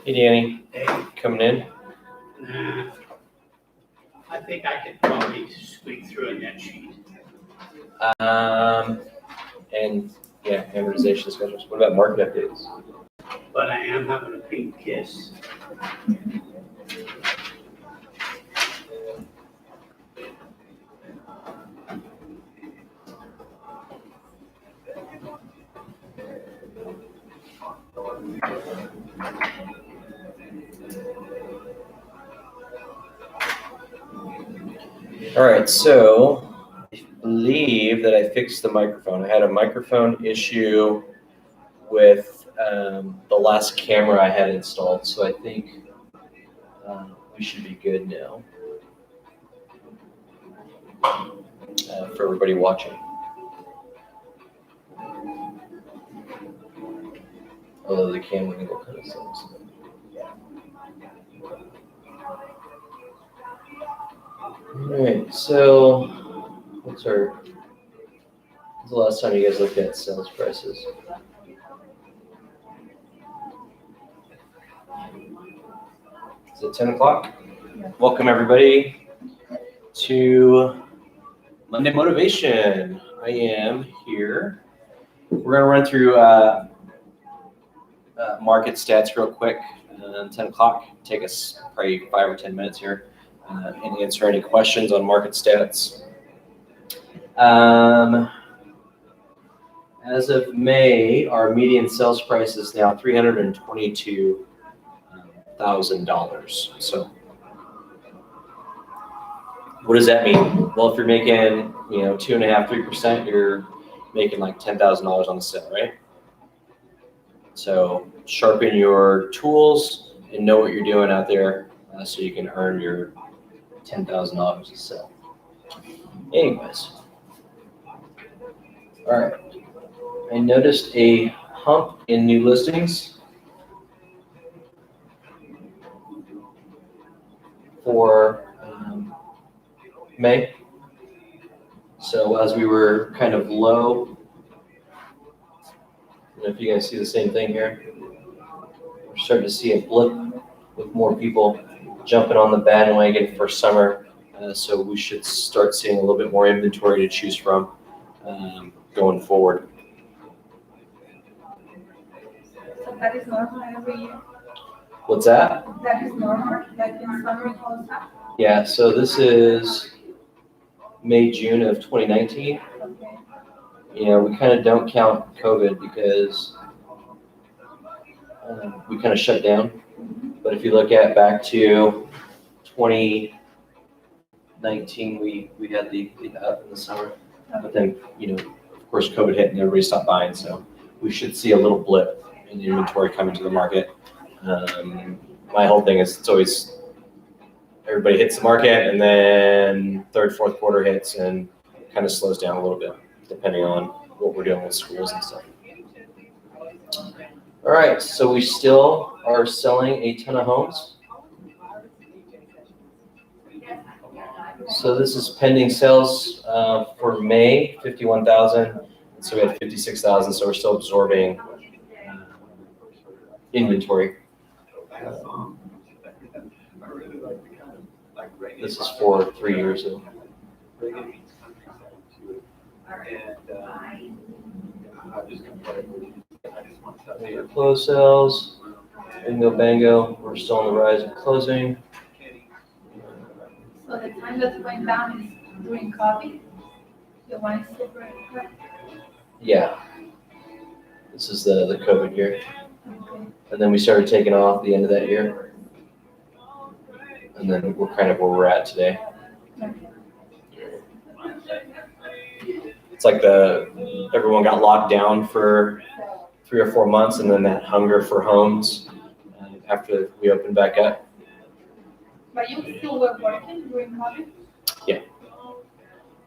Hey, Danny, Hey, coming in? nah, I think I could probably squeak through a net sheet. And yeah, amortization schedules. What about market updates? But I am having a pink kiss. All right, so I believe that I fixed the microphone. I had a microphone issue with the last camera I had installed, so I think we should be good now for everybody watching. Although the camera angle kind of sucks. All right, so when's the last time you guys looked at sales prices? Is it 10 o'clock? Welcome everybody to Monday Motivation. I am here. We're gonna run through market stats real quick. 10 o'clock. Take us probably 5 or 10 minutes here and answer any questions on market stats. As of May, our median sales price is now $322,000. So what does that mean? Well, if you're making 2.5%, 3%, you're making like $10,000 on the sale, right? So sharpen your tools and know what you're doing out there so you can earn your $10,000 a sale. Anyways, all right. I noticed a hump in new listings for May. So as we were kind of low, I don't know if you guys see the same thing here. We're starting to see a blip with more people jumping on the bandwagon for summer. So we should start seeing a little bit more inventory to choose from going forward. So that is normal every year? What's that? That is normal, like in summer it goes up? Yeah, so this is May, June of 2019. Okay. We kind of don't count COVID because we kind of shut down. But if you look at back to 2019, we had the up in the summer. But then, of course, COVID hit and everybody stopped buying. So we should see a little blip in the inventory coming to the market. My whole thing is it's always everybody hits the market and then third, fourth quarter hits and kind of slows down a little bit depending on what we're doing with schools and stuff. All right, so we still are selling a ton of homes. So this is pending sales for May, 51,000. So we had 56,000, so we're still absorbing inventory. This is for 3 years ago. Your closed sales, bingo bango, we're still on the rise of closing. So the time that went down is during COVID? The one is separate? Yeah. This is the COVID year. Okay. And then we started taking off the end of that year. And then we're kind of where we're at today. Okay. It's like everyone got locked down for 3 or 4 months, and then that hunger for homes after we opened back up. But you still were working during COVID?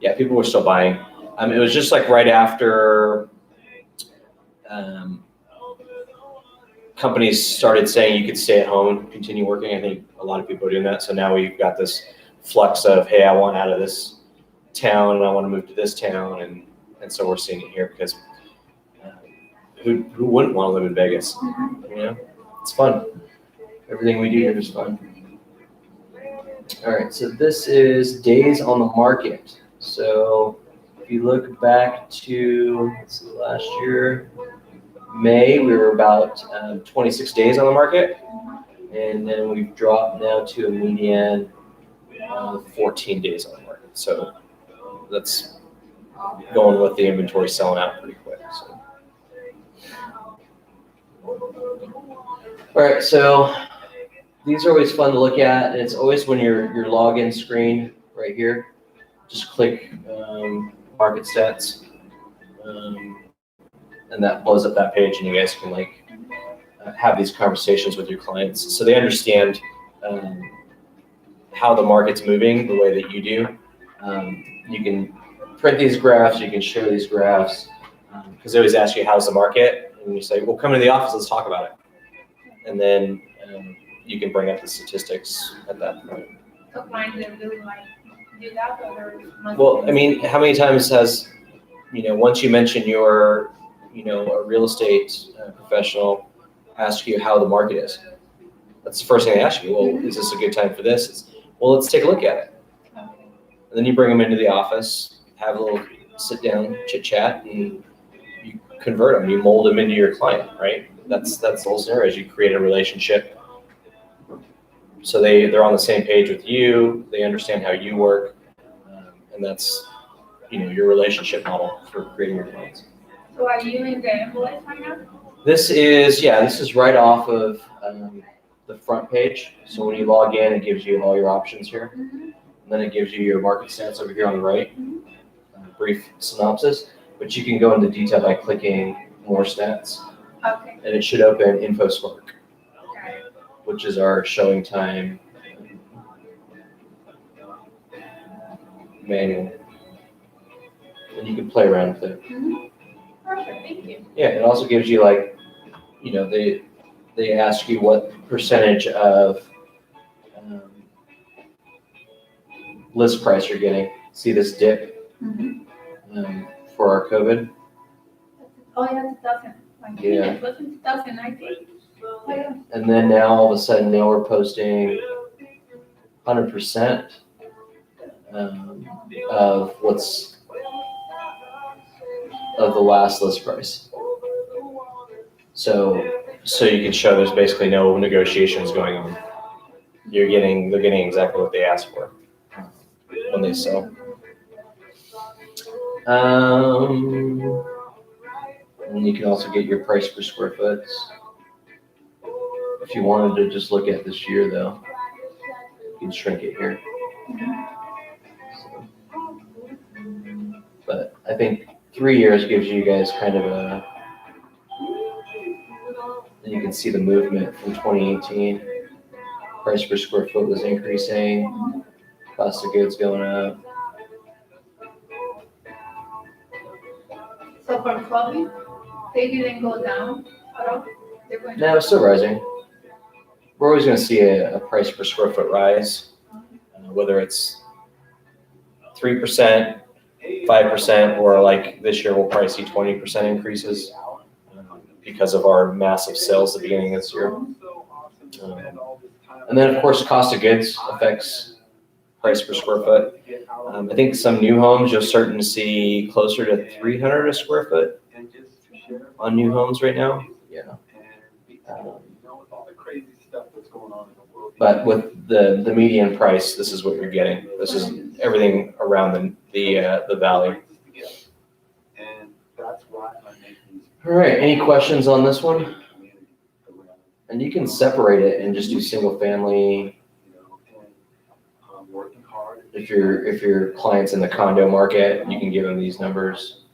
Yeah, people were still buying. It was just like right after companies started saying you could stay at home and continue working. I think a lot of people are doing that. So now we've got this flux of, hey, I want out of this town and I want to move to this town. And so we're seeing it here because who wouldn't want to live in Vegas? It's fun. Everything we do here is fun. All right, so this is days on the market. So if you look back to, let's see, last year, May, we were about 26 days on the market. And then we've dropped now to a median of 14 days on the market. So that's going with the inventory selling out pretty quick. So. All right, so these are always fun to look at, and it's always when your login screen right here. Just click market stats, and that blows up that page, and you guys can like have these conversations with your clients, so they understand how the market's moving the way that you do. You can print these graphs, you can share these graphs, because they always ask you how's the market, and you say, well, come into the office, let's talk about it, and then you can bring up the statistics at that point. So clients are doing like do that or? Well, I mean, how many times has, once you mention you're, a real estate professional, ask you how the market is? That's the first thing they ask you. Well, is this a good time for this? Well, let's take a look at it. Okay. And then you bring them into the office, have a little sit down, chit chat, and you convert them. You mold them into your client, right? That's the whole scenario. Is you create a relationship. So they're on the same page with you. They understand how you work, and that's your relationship model for creating your clients. So are you in the envelope right now? This is right off of the front page. So when you log in, it gives you all your options here, and then it gives you your market stats over here on the right. Brief synopsis, but you can go into detail by clicking more stats, Okay. and it should open InfoSpark, Got it. which is our showing time manual. And you can play around with it. Perfect, thank you. Yeah, it also gives you they ask you what percentage of list price you're getting. See this dip for our COVID? Oh, yeah, 2000. Yeah. It was in 2019. Oh, yeah. And then now all of a sudden now we're posting 100% of the last list price. So you can show there's basically no negotiations going on. They're getting exactly what they asked for when they sell. And you can also get your price per square foot. If you wanted to just look at this year though, you can shrink it here. So, but I think 3 years gives you guys kind of and you can see the movement from 2018. Price per square foot was increasing, cost of goods going up. So for COVID, they didn't go down at all? They went No, it's still rising. We're always going to see a price per square foot rise, whether it's 3%, 5%, or like this year we'll probably see 20% increases because of our massive sales at the beginning of this year. And then of course cost of goods affects price per square foot. I think some new homes you're starting to see closer to 300 a square foot on new homes right now. Yeah. But with the median price, this is what you're getting. This is everything around the valley. All right, any questions on this one? And you can separate it and just do single family. If your client's in the condo market, you can give them these numbers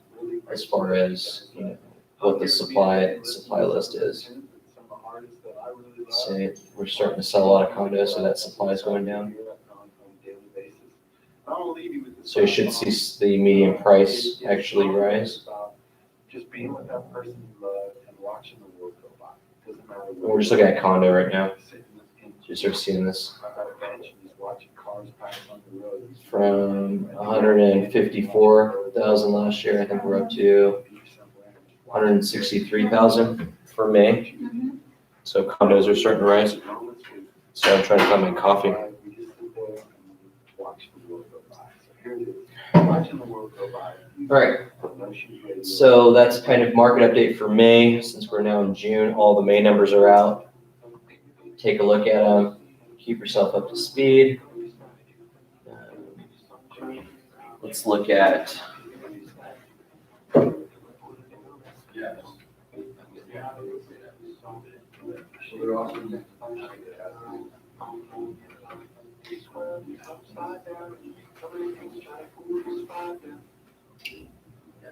as far as what the supply list is. Say we're starting to sell a lot of condos, so that supply is going down. So you should see the median price actually rise. Just being with that person you love and watching the world go by. Doesn't matter what. We're just looking at condo right now. You start seeing this from 154,000 last year. I think we're up to 163,000 for May. So condos are starting to rise. So I'm trying to find my coffee. We just sit there and watch the world go by. So here it is. Watching the world go by. All right. No shoes ready to go. So that's kind of market update for May. Since we're now in June, all the May numbers are out. Take a look at them. Keep yourself up to speed. Let's look at.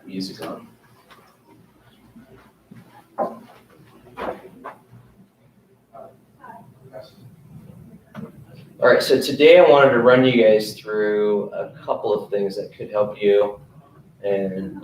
Music on. All right, so today I wanted to run you guys through a couple of things that could help you and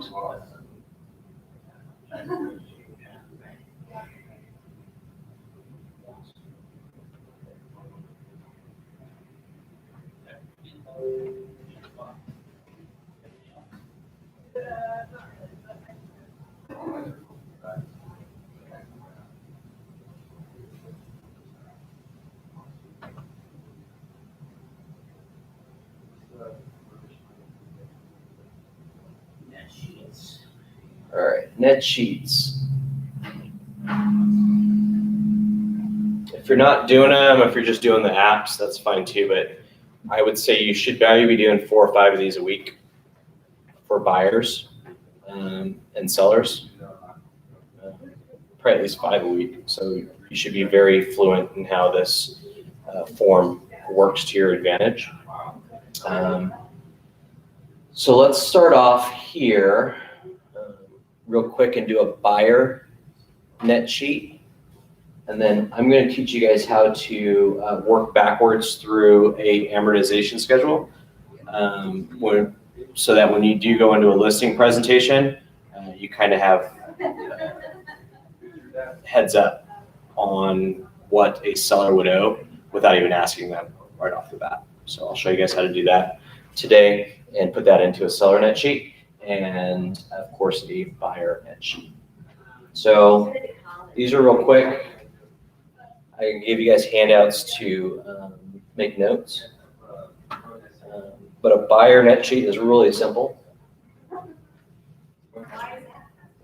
Net sheets. all right, net sheets. If you're not doing them, if you're just doing the apps, that's fine too, but I would say you should probably be doing 4 or 5 of these a week for buyers and sellers. Probably at least 5 a week. So you should be very fluent in how this form works to your advantage. So let's start off here real quick and do a buyer net sheet. And then I'm going to teach you guys how to work backwards through a amortization schedule. So that when you do go into a listing presentation, you kind of have heads up on what a seller would owe without even asking them right off the bat. So I'll show you guys how to do that today and put that into a seller net sheet and of course a buyer net sheet. So these are real quick. I can give you guys handouts to make notes. But a buyer net sheet is really simple.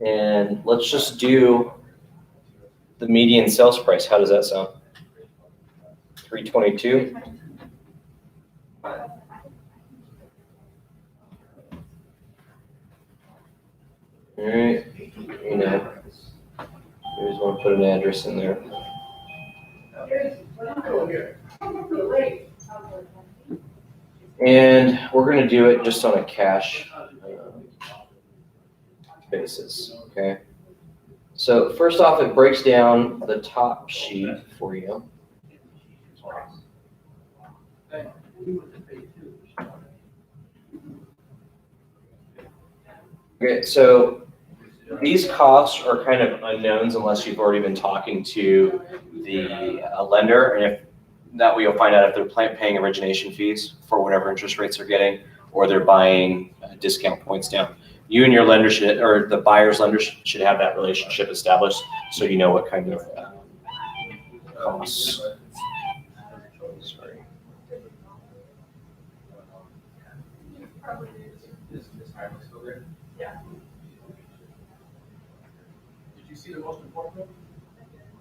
And let's just do the median sales price. How does that sound? 322. All right, you know, you just want to put an address in there. And we're going to do it just on a cash basis, okay? So first off, it breaks down the top sheet for you. Okay, so these costs are kind of unknowns unless you've already been talking to the lender, and if that way you'll find out if they're paying origination fees for whatever interest rates they're getting, or they're buying discount points down. You and your lender should, or the buyer's lender should have that relationship established, so you know what kind of costs. Sorry. Did you see the most important one?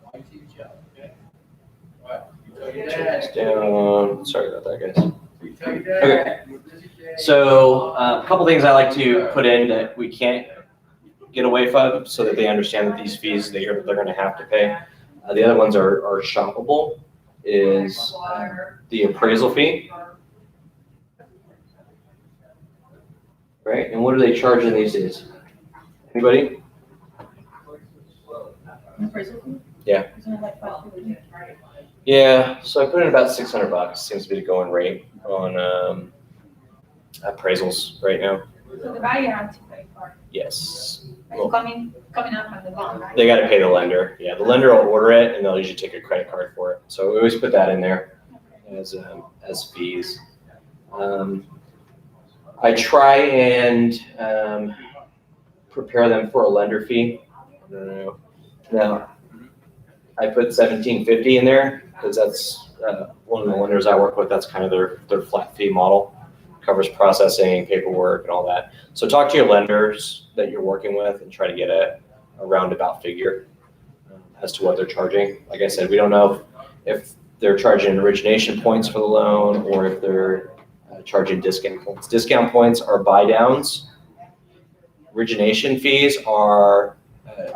Why you see the job, okay? What? Down. Sorry about that, guys. You tell your dad. So a couple things I like to put in that we can't get away from, so that they understand that these fees they're going to have to pay. The other ones are shoppable. Is the appraisal fee, right? And what are they charging these days? Anybody? Yeah. Yeah, so I put in about $600. Seems to be the going rate on appraisals right now. So the buyer has to pay for it. Yes. It's coming up on the bond, right? They got to pay the lender. Yeah, the lender will order it, and they'll usually take a credit card for it. So we always put that in there as fees. I try and prepare them for a lender fee. I don't know. Now, I put $1,750 in there because that's one of the lenders I work with, that's kind of their flat fee model. Covers processing, paperwork, and all that. So talk to your lenders that you're working with and try to get a roundabout figure as to what they're charging. Like I said, we don't know if they're charging origination points for the loan or if they're charging discount points. Discount points are buy downs. Origination fees are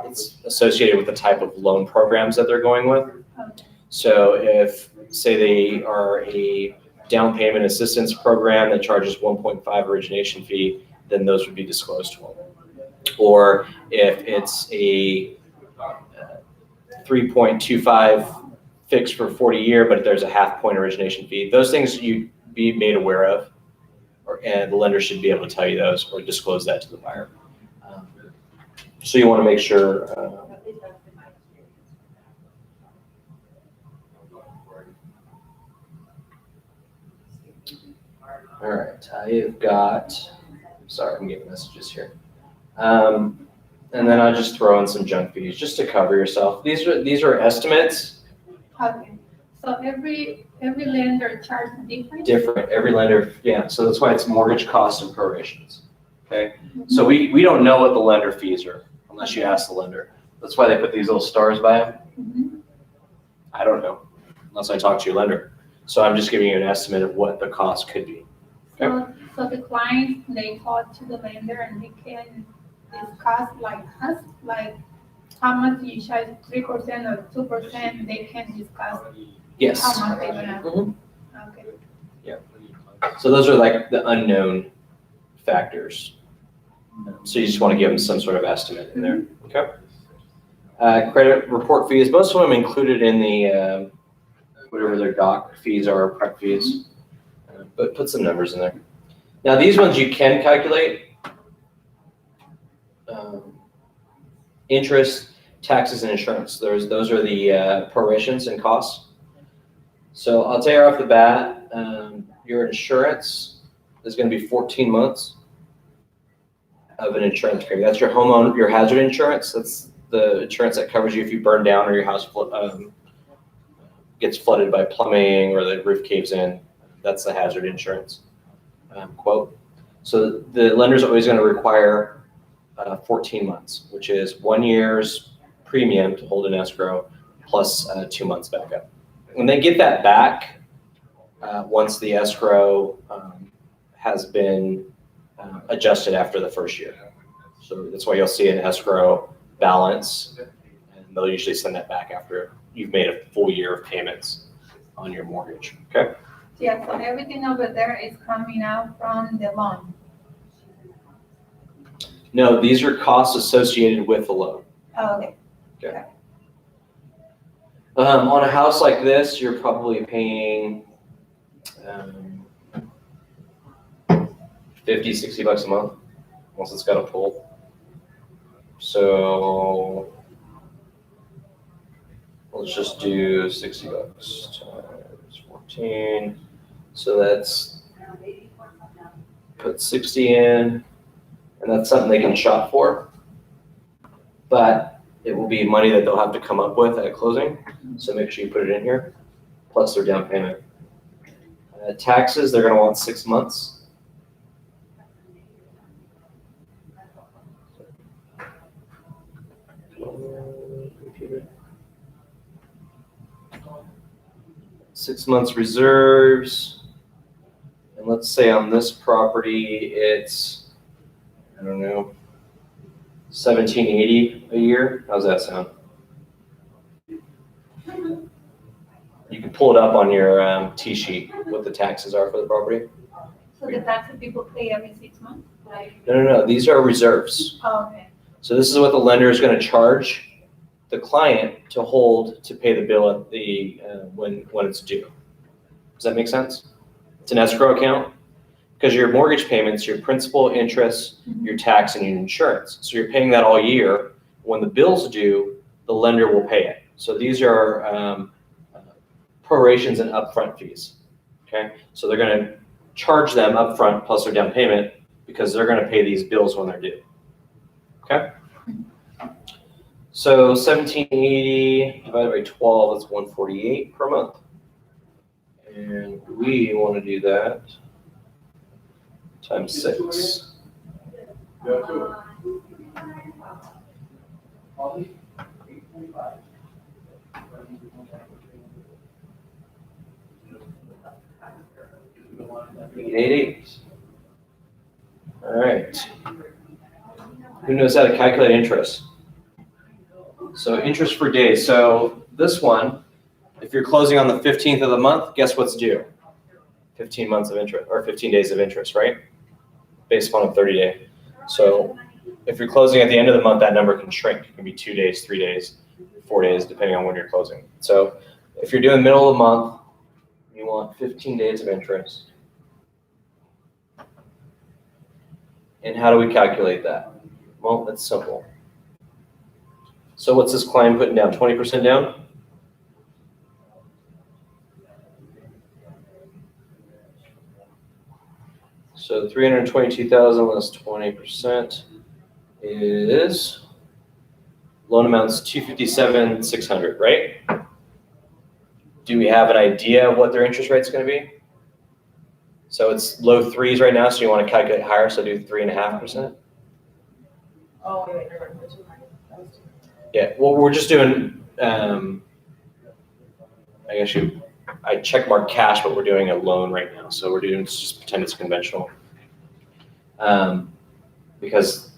it's associated with the type of loan programs that they're going with. Okay. So if, say they are a down payment assistance program that charges 1.5 origination fee, then those would be disclosed to them. Or if it's a 3.25 fixed for 40 year, but there's a half point origination fee, those things you'd be made aware of, and the lender should be able to tell you those or disclose that to the buyer. So you want to make sure. All right, I've got, sorry, I'm getting messages here. And then I'll just throw in some junk fees just to cover yourself. These are estimates. Okay, so every lender charges different? Different, every lender, yeah, so that's why it's mortgage costs and prorations, okay? So we don't know what the lender fees are unless you ask the lender. That's why they put these little stars by them. Mhm. I don't know, unless I talk to your lender. So I'm just giving you an estimate of what the cost could be. So the clients, they talk to the lender and they can discuss like us, like how much you charge 3% or 2%, they can discuss Yes. how much they're gonna, Mhm. okay. So those are like the unknown factors. So you just want to give them some sort of estimate in there, okay? Credit report fees, most of them included in the, whatever their doc fees are, prep fees, but put some numbers in there. Now these ones you can calculate. Interest, taxes, and insurance. Those are the prorations and costs. So I'll tell you off the bat, your insurance is going to be 14 months of an insurance premium. That's your homeowner, your hazard insurance. That's the insurance that covers you if you burn down or your house gets flooded by plumbing or the roof caves in. That's the hazard insurance quote. So the lender's always going to require 14 months, which is 1 year's premium to hold in escrow plus 2 months backup. When they get that back, once the escrow has been adjusted after the first year. So that's why you'll see an escrow balance, and they'll usually send that back after you've made a full year of payments on your mortgage, okay? Yeah, so everything over there is coming out from the loan. No, these are costs associated with the loan. Oh, okay. On a house like this, you're probably paying 50, 60 bucks a month, once it's got a pool. So let's just do 60 bucks times 14. So that's, put 60 in, and that's something they can shop for. But it will be money that they'll have to come up with at closing. So make sure you put it in here, plus their down payment. Taxes, they're gonna want 6 months. Computer. 6 months reserves. And let's say on this property, it's, I don't know, $1,780 a year. How's that sound? You can pull it up on your T-sheet, what the taxes are for the property. So the taxes people pay every 6 months? Like, No, these are reserves. oh, okay. So this is what the lender is going to charge the client to hold to pay the bill at the when it's due. Does that make sense? It's an escrow account because your mortgage payments, your principal, interest, your tax, and your insurance. So you're paying that all year. When the bill's due, the lender will pay it. So these are prorations and upfront fees. Okay, so they're going to charge them upfront plus their down payment because they're going to pay these bills when they're due. Okay. So 1,780 divided by 12, that's 148 per month. And we want to do that times 6. Yeah, too. Holly, 8:25. 888. All right. Who knows how to calculate interest? So interest per day. So this one, if you're closing on the 15th of the month, guess what's due? 15 months of interest, or 15 days of interest, right? Based upon a 30-day. So if you're closing at the end of the month, that number can shrink. It can be 2 days, 3 days, 4 days, depending on when you're closing. So if you're doing middle of the month, you want 15 days of interest. And how do we calculate that? Well, that's simple. So what's this client putting down? 20% down? So 322,000 less 20% is loan amounts 257,600, right? Do we have an idea of what their interest rate is going to be? So it's low 3s right now, so you want to calculate higher, so do 3.5%. Oh, wait, you're right, that's 200. That was 200. Yeah, well, we're just doing, I check mark cash, but we're doing a loan right now. So we're doing, just pretend it's conventional. Because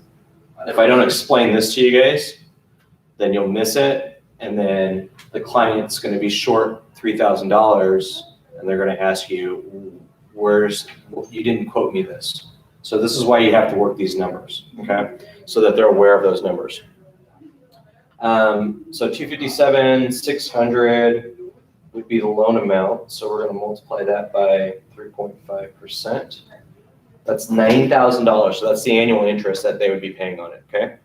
if I don't explain this to you guys, then you'll miss it. And then the client's going to be short $3,000 and they're going to ask you, you didn't quote me this. So this is why you have to work these numbers, okay? So that they're aware of those numbers. So 257,600 would be the loan amount. So we're going to multiply that by 3.5%. That's $9,000. So that's the annual interest that they would be paying on it, okay?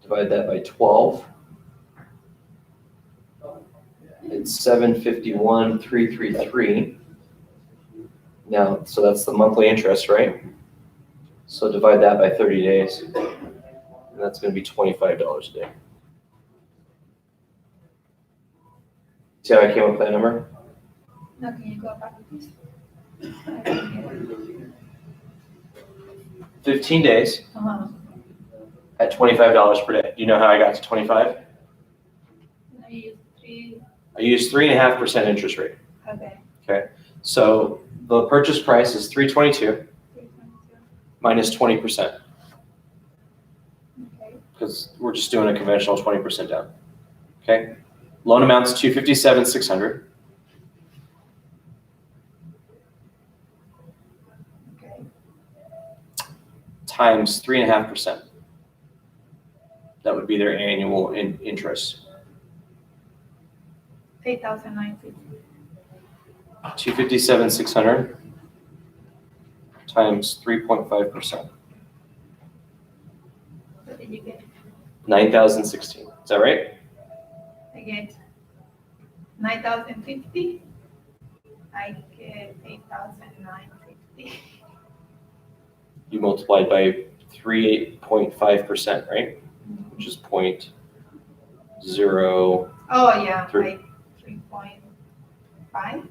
Divide that by 12. It's 751,333. Now, so that's the monthly interest, right? So divide that by 30 days. And that's going to be $25 a day. See how I came up with that number? Now can you go back to this? 15 days Uh-huh. at $25 per day. Do you know how I got to 25? I use 3, I used 3.5% interest rate. okay, So the purchase price is 322 322, minus 20%, okay, because we're just doing a conventional 20% down. Okay. Loan amount's 257,600 okay. times 3.5%. That would be their annual interest. 8,950. 257,600 times 3.5%. What did you get? 9,016. Is that right? I get 9,050. I get 8,950. You multiplied by 3.5%, right? Which is 0.0%. Oh, yeah, Three. like 3.5.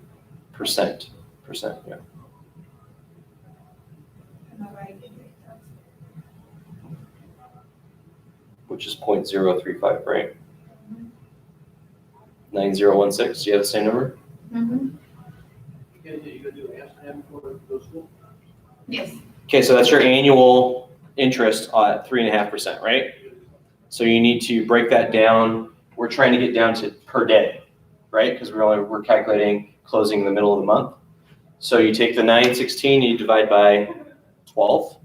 Percent, yeah. Which is 0.035, right? 9016. Do you have the same number? Mm-hmm. You gonna do an estimate for those schools? Yes. Okay, so that's your annual interest at 3.5%, right? So you need to break that down. We're trying to get down to per day, right? Because we're calculating closing in the middle of the month. So you take the 916, you divide by 12.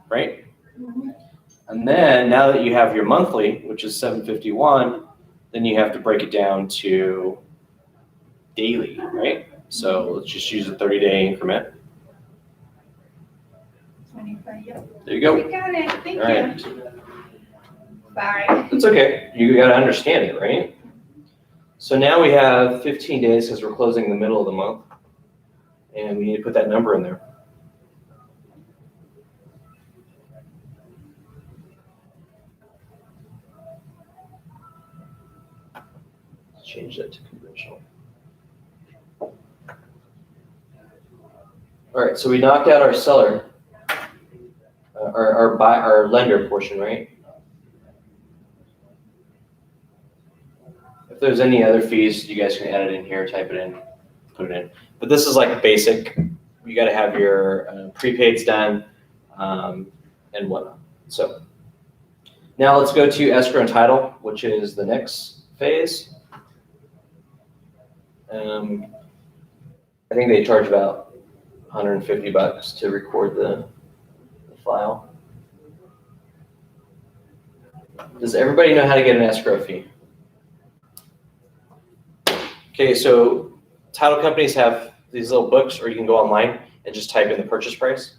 Right? Mhm. And then now that you have your monthly, which is 751, then you have to break it down to daily, right? So let's just use a 30-day increment. 25, yeah. There you go. We got it, thank All you. right. Sorry. It's okay. You got to understand it, right? So now we have 15 days because we're closing in the middle of the month. And we need to put that number in there. change that to conventional. All right, so we knocked out our seller, our lender portion, right? If there's any other fees, you guys can add it in here, type it in, put it in. But this is like basic. You got to have your prepaids done and whatnot. So now let's go to escrow and title, which is the next phase. I think they charge about $150 to record the file. Does everybody know how to get an escrow fee? Okay, so title companies have these little books, or you can go online and just type in the purchase price,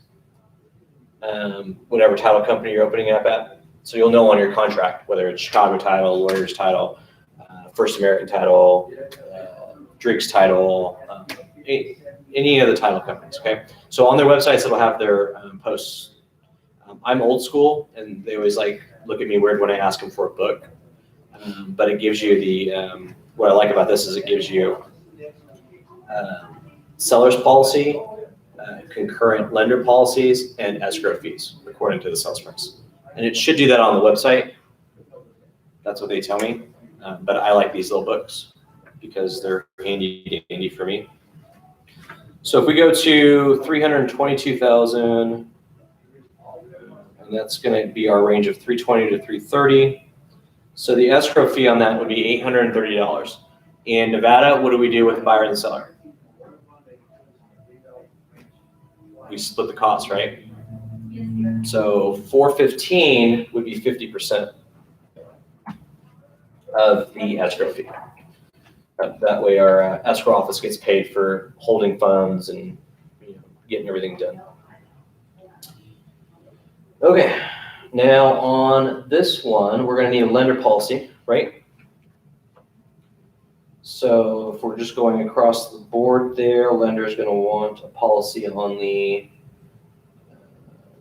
whatever title company you're opening up at. So you'll know on your contract, whether it's Chicago Title, Lawyers Title, First American Title, Driggs Title, any of the title companies, okay? So on their websites, it'll have their posts. I'm old school, and they always look at me weird when I ask them for a book. But it gives you the, what I like about this is it gives you seller's policy, concurrent lender policies, and escrow fees according to the sales price. And it should do that on the website. That's what they tell me. But I like these little books because they're handy dandy for me. So if we go to 322,000, and that's going to be our range of 320 to 330. So the escrow fee on that would be $830. In Nevada, what do we do with the buyer and the seller? We split the cost, right? So 415 would be 50% of the escrow fee. That way our escrow office gets paid for holding funds and getting everything done. Okay, now on this one, we're going to need a lender policy, right? So if we're just going across the board there, a lender is going to want a policy on the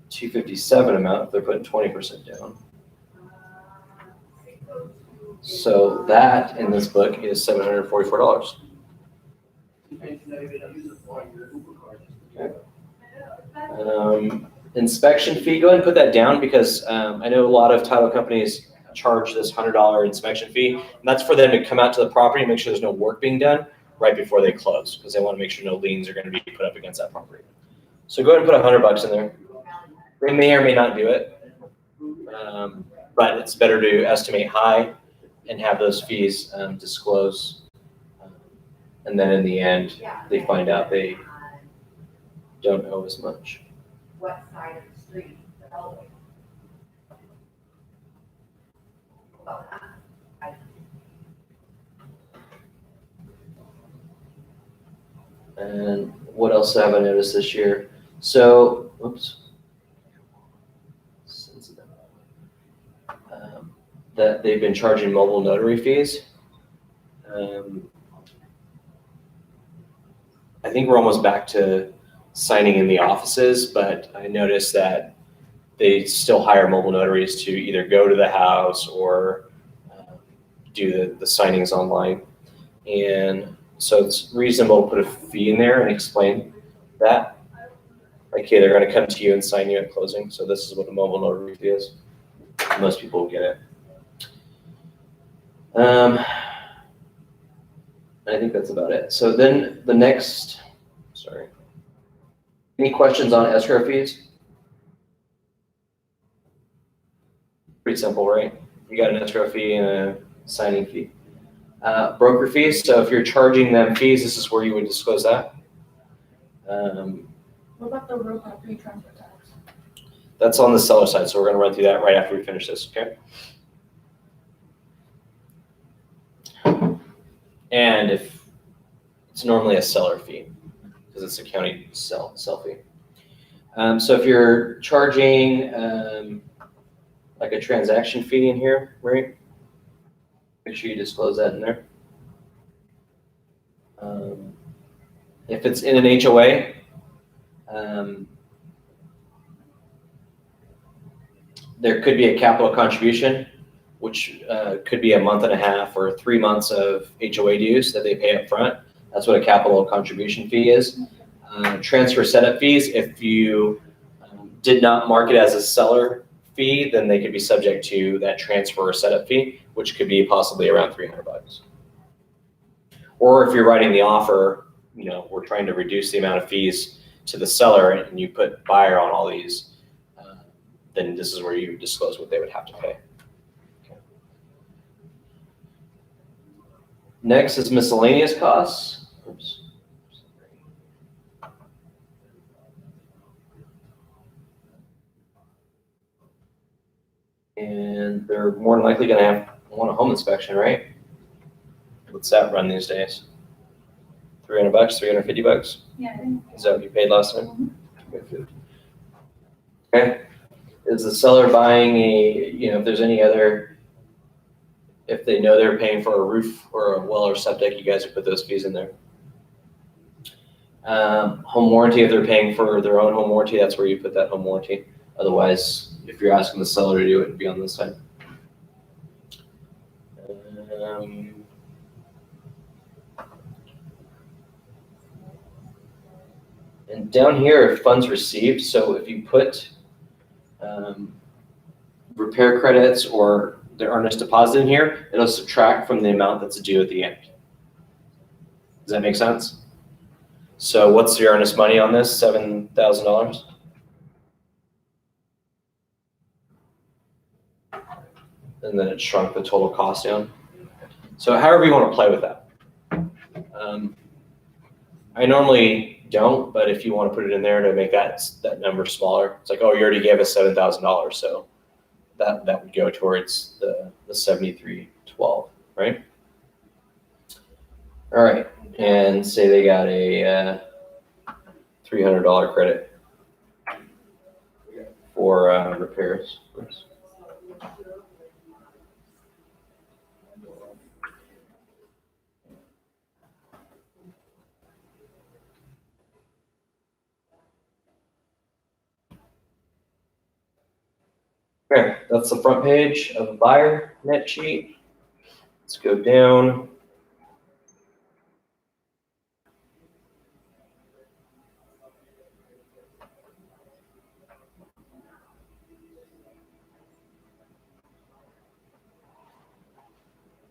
257 amount if they're putting 20% down. So that in this book is $744. Okay. Inspection fee, go ahead and put that down because I know a lot of title companies charge this $100 inspection fee. And that's for them to come out to the property and make sure there's no work being done right before they close because they want to make sure no liens are going to be put up against that property. So go ahead and put $100 in there. They may or may not do it, but it's better to estimate high and have those fees disclose. And then in the end, they find out they don't owe as much. What side of the street? And what else have I noticed this year? So, oops. That they've been charging mobile notary fees. I think we're almost back to signing in the offices, but I noticed that they still hire mobile notaries to either go to the house or do the signings online. And so it's reasonable to put a fee in there and explain that. Like, hey, they're going to come to you and sign you at closing. So this is what a mobile notary fee is. Most people will get it. I think that's about it. So then the next, sorry. Any questions on escrow fees? Pretty simple, right? You got an escrow fee and a signing fee. Broker fees, so if you're charging them fees, this is where you would disclose that. What about the real property transfer tax? That's on the seller side, so we're going to run through that right after we finish this, okay? And if it's normally a seller fee because it's a county sell fee. So if you're charging like a transaction fee in here, right? Make sure you disclose that in there. If it's in an HOA, there could be a capital contribution. which could be a month and a half or 3 months of HOA dues that they pay up front. That's what a capital contribution fee is. Transfer setup fees, if you did not mark it as a seller fee, then they could be subject to that transfer or setup fee, which could be possibly around $300. Or if you're writing the offer, we're trying to reduce the amount of fees to the seller and you put buyer on all these, then this is where you disclose what they would have to pay. Okay. Next is miscellaneous costs. Oops. And they're more than likely gonna want a home inspection, right? What's that run these days? $300, $350? Yeah, I think Is that what you paid last time? Okay. Is the seller buying if there's any other, if they know they're paying for a roof or a well or septic, you guys would put those fees in there. Home warranty, if they're paying for their own home warranty, that's where you put that home warranty. Otherwise, if you're asking the seller to do it, it'd be on this side. And down here, funds received. So if you put repair credits or the earnest deposit in here, it'll subtract from the amount that's due at the end. Does that make sense? So what's your earnest money on this? $7,000? And then it shrunk the total cost down. So however you want to play with that. I normally don't, but if you want to put it in there to make that number smaller, it's like, oh, you already gave us $7,000, so that would go towards the 7312, right? All right, and say they got a $300 credit for repairs. Oops. Okay, that's the front page of the buyer net sheet. Let's go down.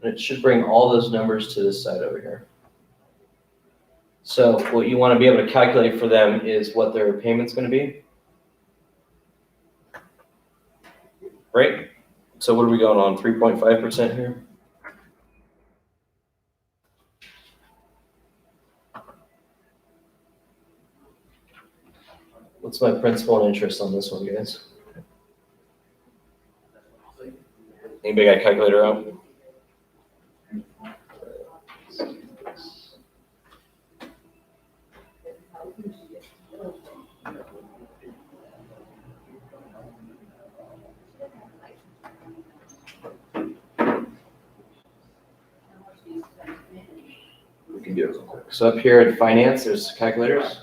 And it should bring all those numbers to this side over here. So what you want to be able to calculate for them is what their payment's going to be. Right? So what are we going on, 3.5% here? What's my principal and interest on this one, guys? Anybody got a calculator out? We can do it real quick. So up here at finance, there's calculators.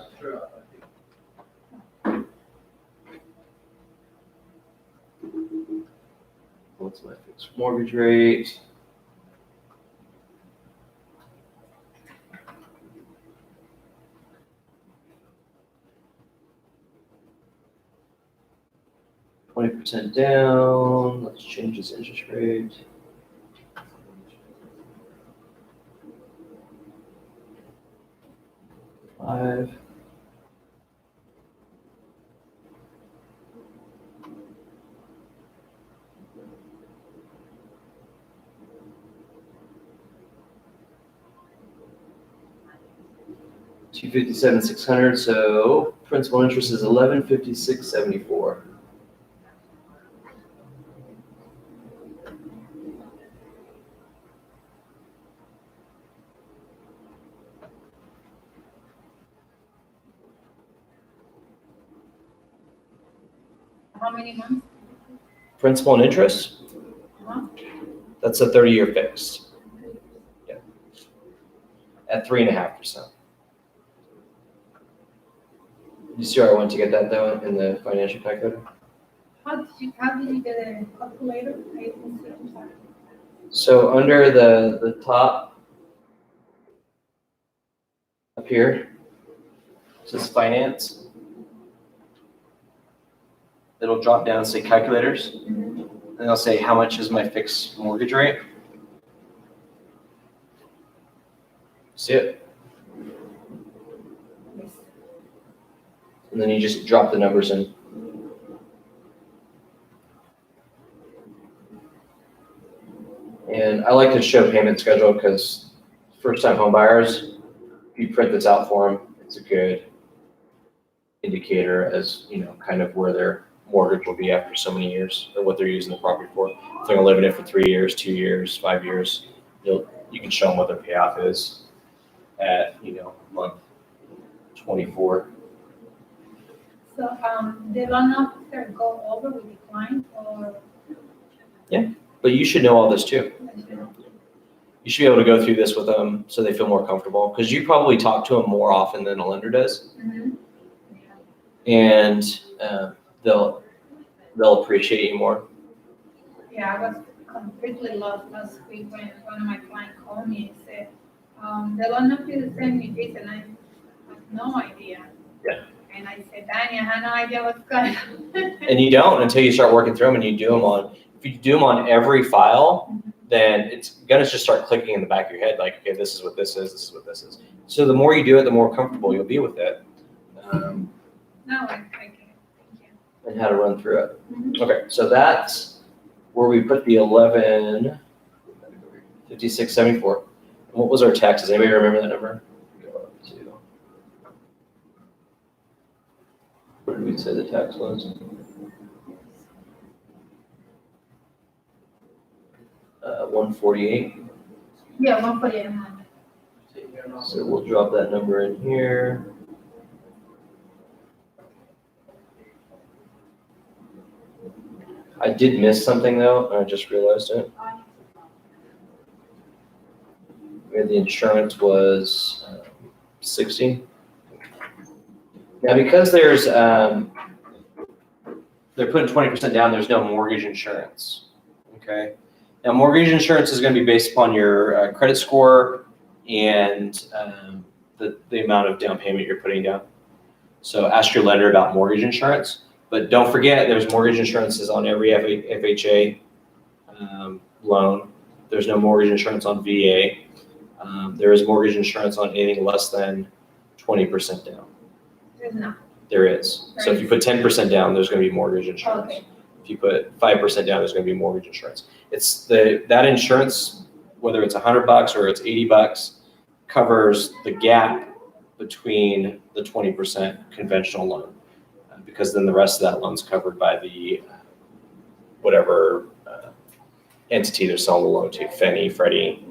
What's my fixed mortgage rate? %20 down. Let's change this interest rate. Five. $257,600. So principal interest is $1156.74. how many months? Principal and interest? Uh-huh. That's a 30-year fixed. Yeah. At 3.5%. You see where I went to get that though in the financial calculator? how did you get a calculator? I didn't see, I'm sorry. So under the top up here, it says finance. It'll drop down and say calculators. And it'll say, how much is my fixed mortgage rate? See it? And then you just drop the numbers in. And I like to show payment schedule because first-time home buyers, if you print this out for them, it's a good indicator as, you know, kind of where their mortgage will be after so many years or what they're using the property for. If they're gonna live in it for 3 years, 2 years, 5 years, you can show them what their payoff is at, you know, month 24. So, the loan officer go over with the client or? But you should know all this too. You should be able to go through this with them so they feel more comfortable because you probably talk to them more often than a lender does. And they'll appreciate you more. Yeah, I was completely lost last week when one of my clients called me and said, the loan officer sent me this and I had no idea. Yeah. And I said, Danny, I had no idea what's going on. And you don't until you start working through them and you do them on, if you do them on every file, then it's gonna just start clicking in the back of your head, like, okay, this is what this is, this is what this is. So the more you do it, the more comfortable you'll be with it. No, I get it. Thank you. And how to run through it. Okay, so that's where we put the 1156.74. And what was our taxes? Anybody remember that number? Go up to, what did we say the tax was? 148. Yeah, 148 a month. So we'll drop that number in here. I did miss something though, and I just realized it. The insurance was 60. Now, because there's, they're putting 20% down, there's no mortgage insurance, okay? Now, mortgage insurance is gonna be based upon your credit score and the amount of down payment you're putting down. So ask your lender about mortgage insurance, but don't forget there's mortgage insurances on every FHA loan. There's no mortgage insurance on VA. There is mortgage insurance on anything less than 20% down. There's not. There is. So if you put 10% down, there's gonna be mortgage insurance. Okay. If you put 5% down, there's gonna be mortgage insurance. It's that insurance, whether it's $100 or it's $80, covers the gap between the 20% conventional loan. Because then the rest of that loan's covered by the whatever entity they're selling the loan to, Fannie, Freddie,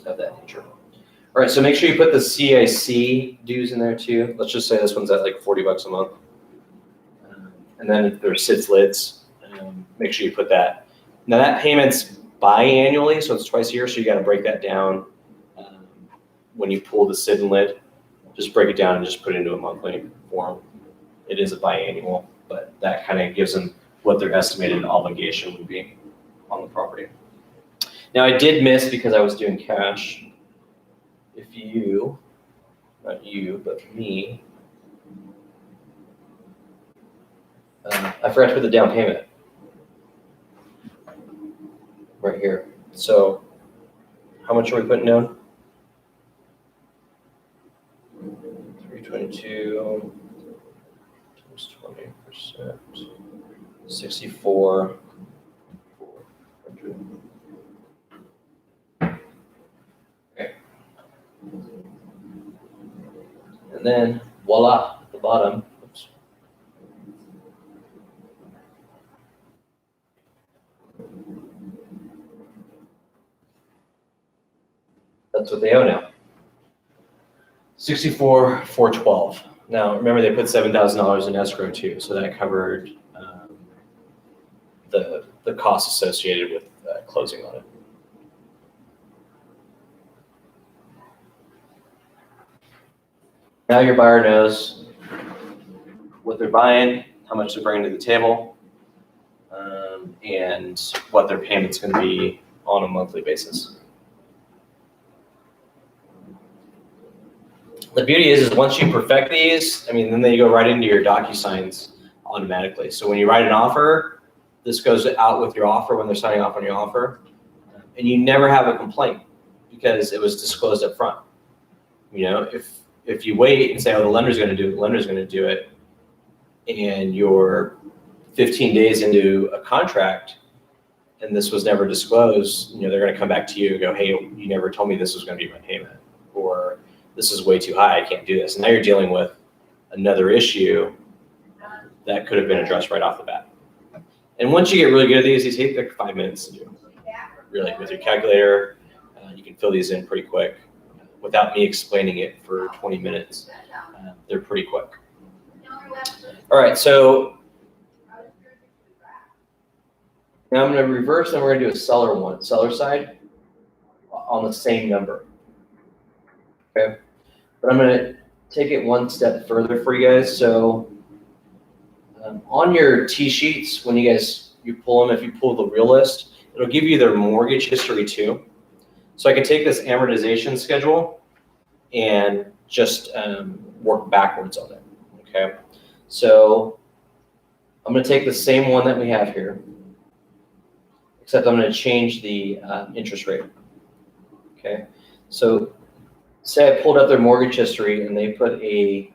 of that nature. All right, so make sure you put the CIC dues in there too. Let's just say this one's at like $40 a month. And then if there's SIDS lids, make sure you put that. Now that payment's biannually, so it's twice a year, so you gotta break that down when you pull the SID and lid. Just break it down and just put it into a monthly form. It is a biannual, but that kind of gives them what their estimated obligation would be on the property. Now I did miss because I was doing cash. If you, not you, but me, I forgot to put the down payment right here. So how much are we putting down? 322 times 20%, 64. Okay. And then voila, at the bottom. Oops. That's what they owe now. 64,412. Now remember they put $7,000 in escrow too, so that covered the costs associated with closing on it. Now your buyer knows what they're buying, how much they're bringing to the table, and what their payment's going to be on a monthly basis. The beauty is once you perfect these, I mean, then they go right into your DocuSigns automatically. So when you write an offer, this goes out with your offer when they're signing off on your offer, and you never have a complaint because it was disclosed up front. You know, if you wait and say, oh, the lender's going to do it, the lender's going to do it, and you're 15 days into a contract and this was never disclosed, you know, they're going to come back to you and go, hey, you never told me this was going to be my payment, or this is way too high, I can't do this. And now you're dealing with another issue that could have been addressed right off the bat. And once you get really good at these take like 5 minutes to do. Really, with your calculator, you can fill these in pretty quick without me explaining it for 20 minutes. They're pretty quick. All right, so now I'm going to reverse and we're going to do a seller side on the same number. Okay, but I'm going to take it one step further for you guys. So on your T-sheets, when you pull them, if you pull the real list, it'll give you their mortgage history too. So I can take this amortization schedule and just work backwards on it, okay? So I'm gonna take the same one that we have here, except I'm gonna change the interest rate, okay? So say I pulled up their mortgage history and they put a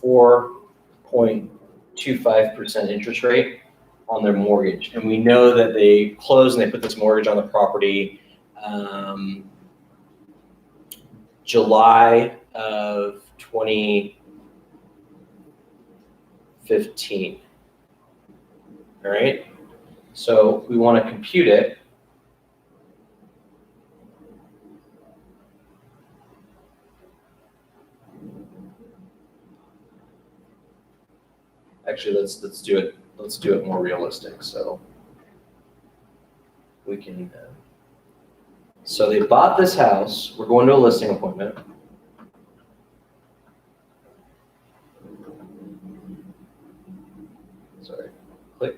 4.25% interest rate on their mortgage. And we know that they closed and they put this mortgage on the property July of 2015. All right, so we want to compute it. Actually, let's do it. Let's do it more realistic. So we can. So they bought this house. We're going to a listing appointment. Sorry, click.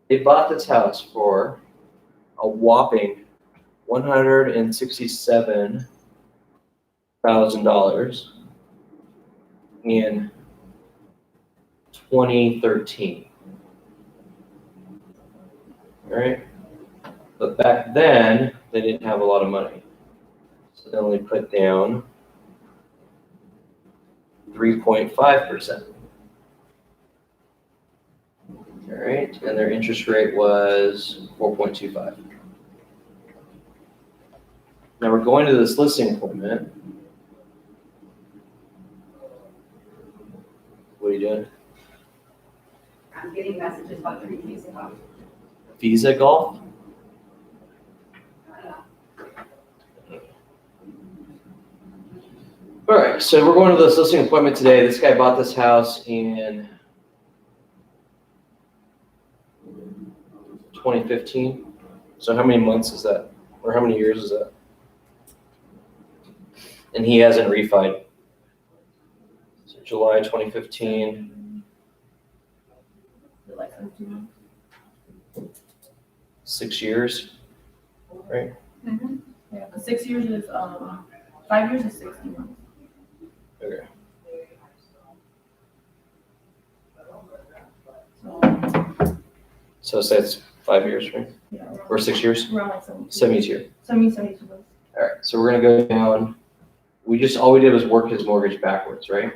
They bought this house for a whopping $167,000 in 2013. All right, but back then they didn't have a lot of money, so they only put down 3.5%. All right, and their interest rate was 4.25. Now we're going to this listing appointment. What are you doing? I'm getting messages about 3 days ago. Visa Golf? All right, so we're going to this listing appointment today. This guy bought this house in 2015. So how many months is that? Or how many years is that? And he hasn't refied. So July 2015. Like 17 6 years, right? Mm-hmm. Yeah, 6 years is 5 years is 60 months. Okay. So say it's 5 years, right? Yeah, Or 6 years? around like 72. 72. 72 months. All right, so we're gonna go down. All we did was work his mortgage backwards, right?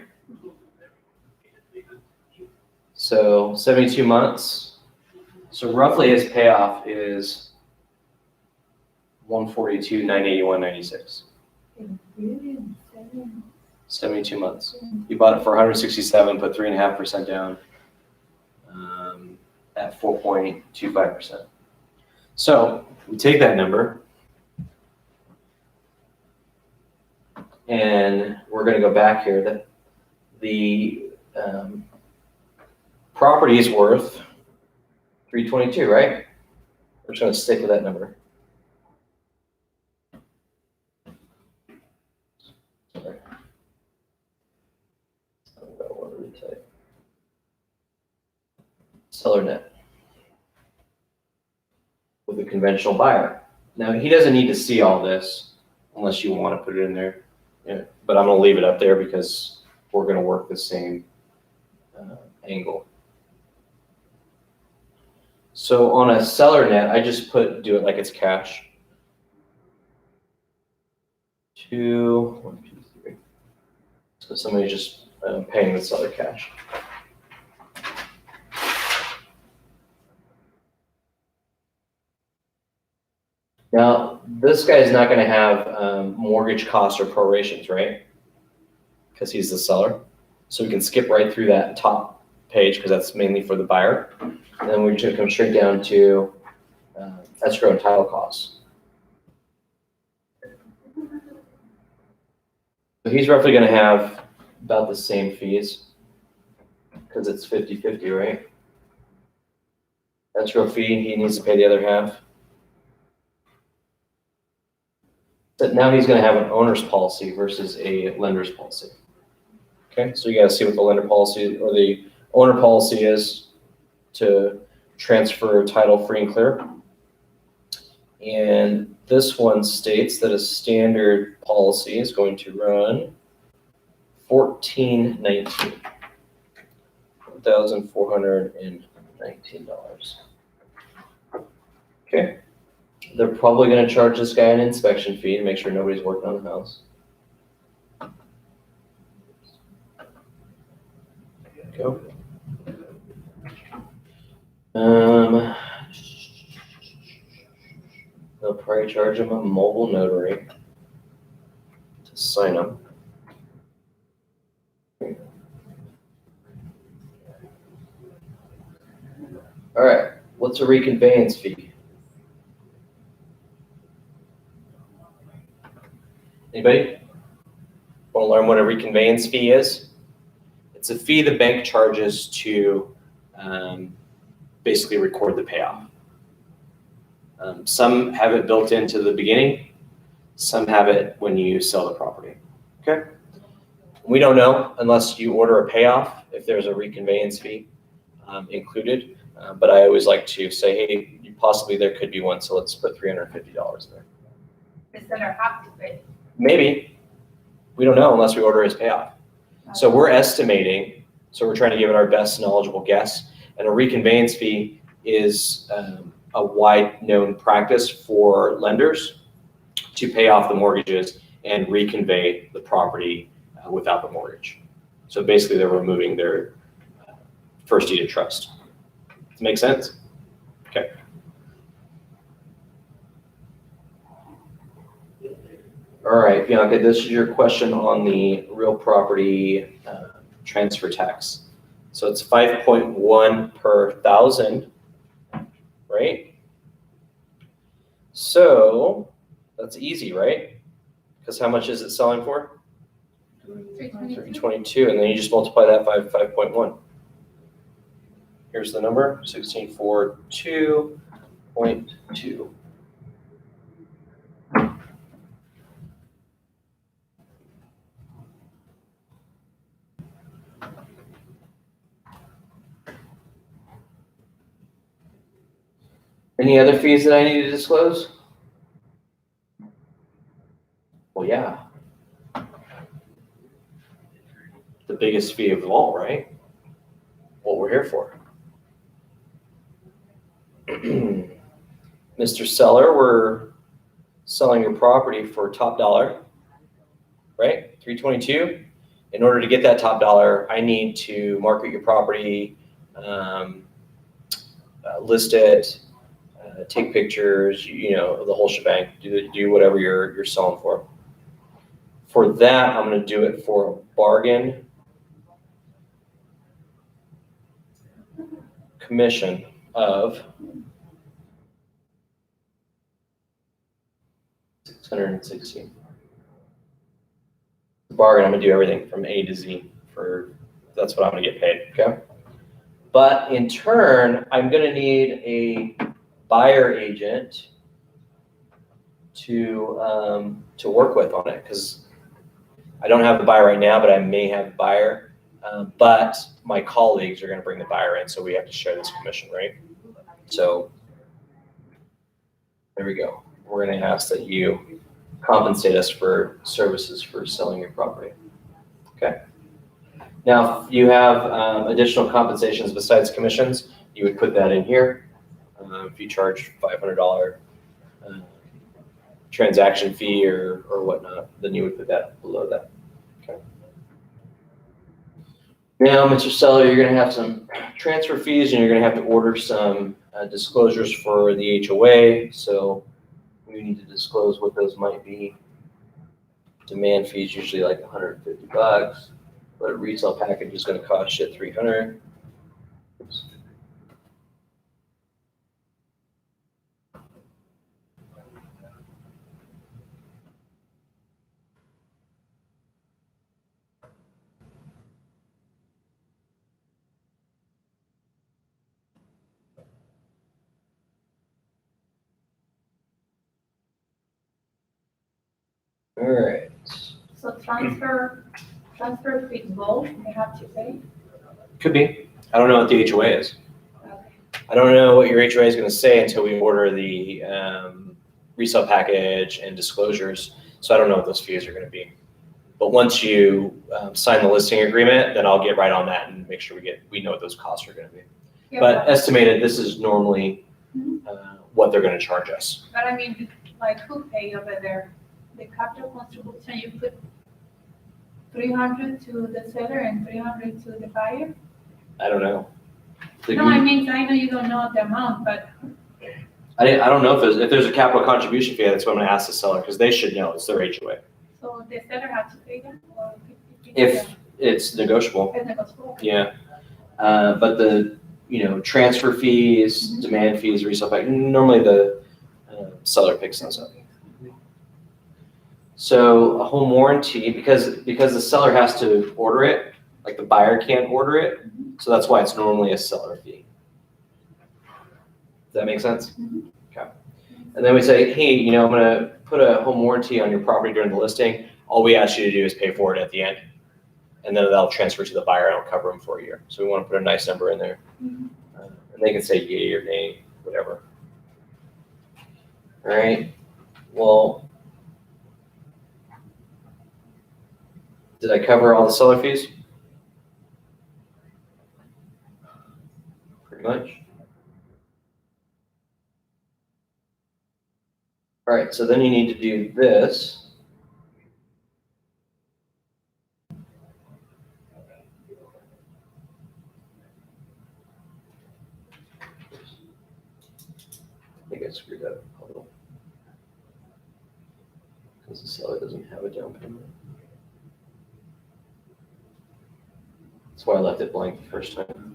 So 72 months. So roughly his payoff is 142,981.96. 72 months. You bought it for 167, put 3.5% down at 4.25%. So we take that number and we're going to go back here. That the property is worth 322, right? We're just going to stick with that number. seller net with a conventional buyer. Now, he doesn't need to see all this unless you want to put it in there. Yeah, but I'm going to leave it up there because we're going to work the same angle. So on a seller net, I just do it like it's cash. 2, 1, 2, 3. So somebody's just paying the seller cash. Now, this guy is not going to have mortgage costs or prorations, right? Because he's the seller. So we can skip right through that top page because that's mainly for the buyer. And then we should come straight down to escrow and title costs. So he's roughly going to have about the same fees because it's 50-50, right? Escrow fee, he needs to pay the other half. But now he's going to have an owner's policy versus a lender's policy. Okay, so you got to see what the lender policy or the owner policy is to transfer title free and clear. And this one states that a standard policy is going to run $1,419. $1,419. Okay. They're probably going to charge this guy an inspection fee to make sure nobody's working on the house. Go. They'll probably charge him a mobile notary to sign them. All right, what's a reconveyance fee? Anybody want to learn what a reconveyance fee is? It's a fee the bank charges to basically record the payoff. Some have it built into the beginning. Some have it when you sell the property. Okay. We don't know unless you order a payoff if there's a reconveyance fee included. But I always like to say, hey, possibly there could be one, so let's put $350 there. The seller have to pay. Maybe. We don't know unless we order his payoff. So we're estimating, so we're trying to give it our best knowledgeable guess. And a reconveyance fee is a wide known practice for lenders to pay off the mortgages and reconvey the property without the mortgage. So basically they're removing their first deed of trust. Does it make sense? Okay. All right, Bianca, this is your question on the real property transfer tax. So it's 5.1 per thousand, right? So that's easy, right? Because how much is it selling for? 322, and then you just multiply that by 5.1. Here's the number, 1642.2. Any other fees that I need to disclose? Well, yeah. The biggest fee of all, right? What we're here for. Mr. Seller, we're selling your property for top dollar, right? 322. In order to get that top dollar, I need to market your property, list it, take pictures, you know, the whole shebang. Do whatever you're selling for. For that, I'm going to do it for a bargain commission of $616. Bargain, I'm going to do everything from A to Z that's what I'm going to get paid, okay? But in turn, I'm going to need a buyer agent to work with on it because I don't have the buyer right now, but I may have a buyer But my colleagues are gonna bring the buyer in, so we have to share this commission, right? So there we go. We're gonna ask that you compensate us for services for selling your property. Okay. Now, if you have additional compensations besides commissions, you would put that in here. If you charge $500 transaction fee or whatnot, then you would put that below that. Okay. Now, Mr. Seller, you're gonna have some transfer fees and you're gonna have to order some disclosures for the HOA. So we need to disclose what those might be. Demand fees usually like $150, but a resale package is gonna cost you $300. Oops. All right. So transfer fees both, they have to pay? Could be. I don't know what the HOA is. Okay. I don't know what your HOA is going to say until we order the resale package and disclosures. So I don't know what those fees are going to be. But once you sign the listing agreement, then I'll get right on that and make sure we know what those costs are going to be. Yeah, But estimated, this is normally Mhm. what they're going to charge us. But I mean, like who pay over there? The capital contribution, you put 300 to the seller and 300 to the buyer? I don't know. No, I mean, I know you don't know the amount, but I don't know if there's a capital contribution fee. That's what I'm going to ask the seller because they should know. It's their HOA. so the seller has to pay that or 50/50? If it's negotiable. It's negotiable. Yeah, but the, transfer fees, demand fees, resale pack, normally the seller picks those up. So a home warranty, because the seller has to order it, like the buyer can't order it, so that's why it's normally a seller fee. Does that make sense? Mhm. Okay. And then we say, hey, I'm gonna put a home warranty on your property during the listing. All we ask you to do is pay for it at the end. And then that'll transfer to the buyer and I'll cover them for a year. So we want to put a nice number in there. Mhm. And they can say yay or nay, whatever. All right, well, did I cover all the seller fees? Pretty much. All right, so then you need to do this. I think I screwed up a little. Because the seller doesn't have a down payment. That's why I left it blank the first time.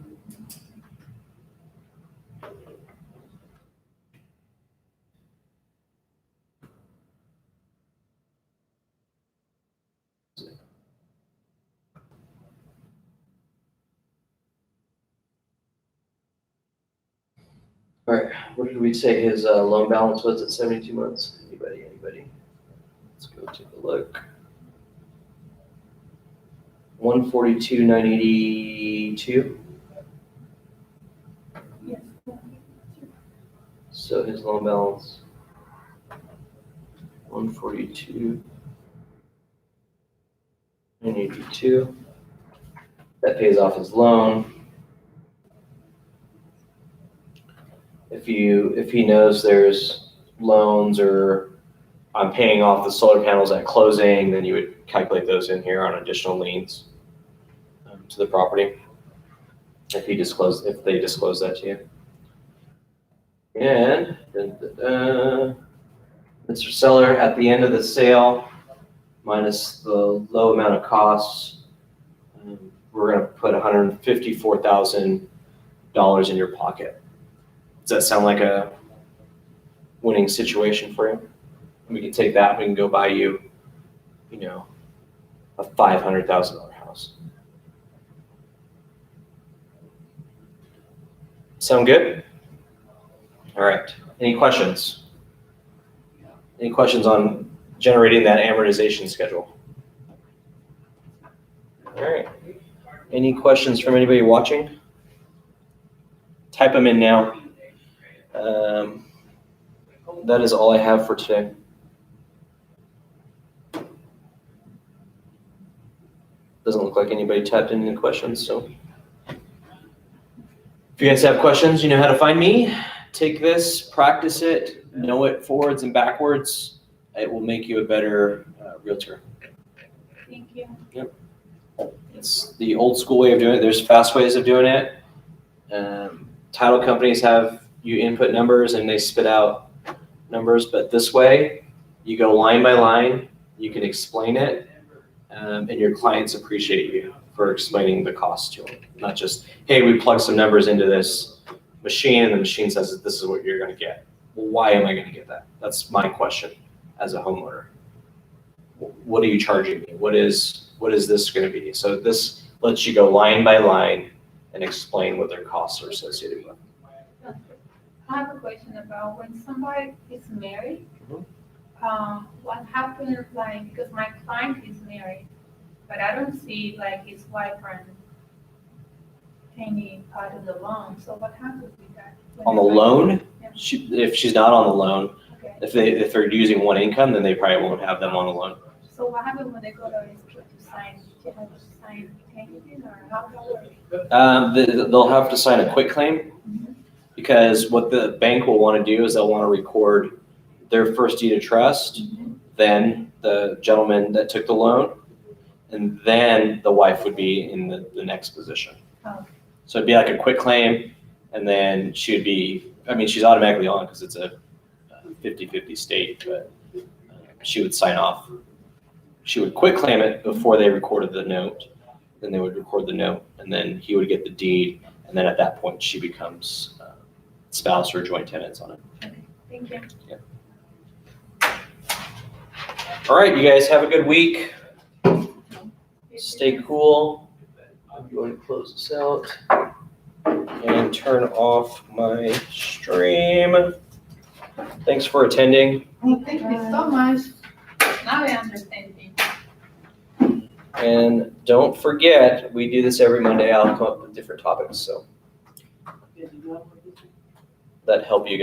All right, what did we say his loan balance was at 72 months? Anybody? Let's go take a look. 142,982. Yes. So his loan balance, 142,982. That pays off his loan. If he knows there's loans or I'm paying off the solar panels at closing, then you would calculate those in here on additional liens to the property. If they disclose that to you. And Mr. Seller, at the end of the sale, minus the low amount of costs, we're going to put $154,000 in your pocket. Does that sound like a winning situation for you? We can take that, we can go buy you, a $500,000 house. Sound good? All right, any questions? Any questions on generating that amortization schedule? All right, Any questions from anybody watching? Type them in now. That is all I have for today. Doesn't look like anybody typed in any questions, so. If you guys have questions, you know how to find me. Take this, practice it, know it forwards and backwards. It will make you a better realtor. Thank you. It's the old school way of doing it. There's fast ways of doing it. Title companies have you input numbers and they spit out numbers, but this way, you go line by line, you can explain it, and your clients appreciate you for explaining the cost to them. Not just, hey, we plug some numbers into this machine and the machine says that this is what you're gonna get. Well, why am I gonna get that? That's my question as a homeowner. What are you charging me? What is this gonna be? So this lets you go line by line and explain what their costs are associated with. I have a question about when somebody is married, Mhm. what happens, like, because my client is married, but I don't see like his wife and any part of the loan, so what happens with that? On the loan, Yeah. if she's not on the loan, Okay, if they're using one income, then they probably won't have them on the loan. so what happens when they go to escrow to sign, they have to sign anything, or how that works? They'll have to sign a quitclaim because what the bank will want to do is they'll want to record their first deed of trust, then the gentleman that took the loan, and then the wife would be in the next position. Oh. So it'd be like a quitclaim, and then she would be, I mean, she's automatically on because it's a 50-50 state, but she would sign off. She would quitclaim it before they recorded the note. Then they would record the note, and then he would get the deed, and then at that point, she becomes spouse or joint tenants on it. Thank you. All right, you guys have a good week. Stay cool. I'm going to close this out and turn off my stream. Thanks for attending. Well, thank you so much. Now I understand things. And don't forget, we do this every Monday. I'll come up with different topics, so that help you guys.